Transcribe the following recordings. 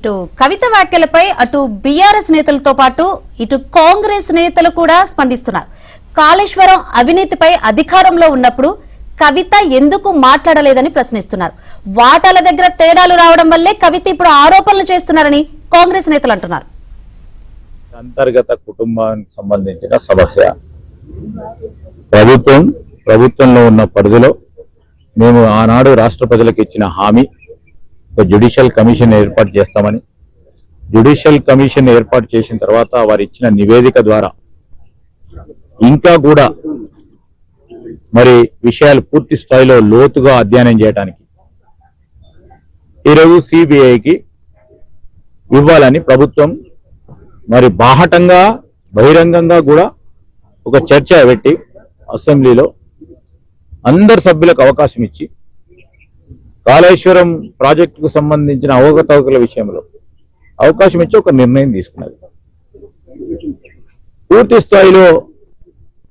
ఇటు కవిత వ్యాఖ్యలపై అటు బీఆర్ఎస్ నేతలతో పాటు ఇటు కాంగ్రెస్ నేతలు కూడా స్పందిస్తున్నారు. కాళేశ్వరం అవినీతిపై అధికారంలో ఉన్నప్పుడు కవిత ఎందుకు మాట్లాడలేదని ప్రశ్నిస్తున్నారు. వాటాల దగ్గర తేడాలు రావడం వల్లే కవిత ఇప్పుడు ఆరోపణలు చేస్తున్నారని కాంగ్రెస్ నేతలు అంటున్నారు. అంతర్గత కుటుంబానికి సంబంధించిన సమస్య. ప్రభుత్వంలో ఉన్న పరిధిలో మేము ఆనాడు రాష్ట్ర ప్రజలకు ఇచ్చిన హామీ ఒక జ్యుడిషియల్ కమిషన్ ఏర్పాటు చేస్తామని, జ్యుడిషియల్ కమిషన్ ఏర్పాటు చేసిన తర్వాత వారు ఇచ్చిన నివేదిక ద్వారా ఇంకా కూడా మరి విషయాలు పూర్తి స్థాయిలో లోతుగా అధ్యయనం చేయడానికి ఈరోజు సిబిఐకి ఇవ్వాలని ప్రభుత్వం మరి బాహటంగా బహిరంగంగా కూడా ఒక చర్చ పెట్టి అసెంబ్లీలో అందరు సభ్యులకు అవకాశం ఇచ్చి కాళేశ్వరం ప్రాజెక్టుకు సంబంధించిన అవకతవకల విషయంలో అవకాశం ఇచ్చి ఒక నిర్ణయం తీసుకున్నది. పూర్తి స్థాయిలో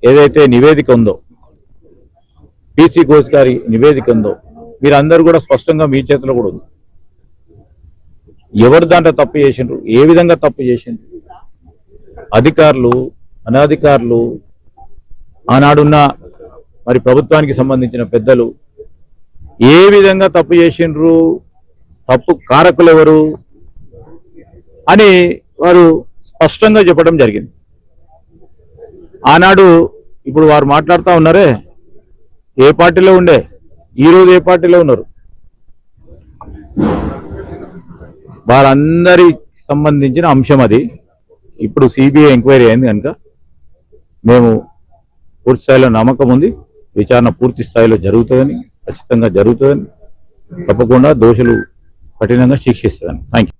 ఏదైతే నివేదిక ఉందో, పీసీ ఘోష్ గారి నివేదిక ఉందో, మీరందరూ కూడా స్పష్టంగా మీ చేతిలో కూడా ఉంది. ఎవరు దాంట్లో తప్పు చేసిండ్రు, ఏ విధంగా తప్పు చేసిండ్రు, అధికారులు అనధికారులు, ఆనాడున్న మరి ప్రభుత్వానికి సంబంధించిన పెద్దలు ఏ విధంగా తప్పు చేసిండ్రు, తప్పు కారకులు ఎవరు అని వారు స్పష్టంగా చెప్పడం జరిగింది. ఆనాడు ఇప్పుడు వారు మాట్లాడుతూ ఉన్నారే, ఏ పార్టీలో ఉండే, ఈరోజు ఏ పార్టీలో ఉన్నారు, వారందరికి సంబంధించిన అంశం అది. ఇప్పుడు సిబిఐ ఎంక్వైరీ అయింది కనుక మేము పూర్తి స్థాయిలో నమ్మకం ఉంది, విచారణ పూర్తి స్థాయిలో జరుగుతుందని, ఖచ్చితంగా జరుగుతుందని, తప్పకుండా దోషులు కఠినంగా శిక్షిస్తుందని. Thank you.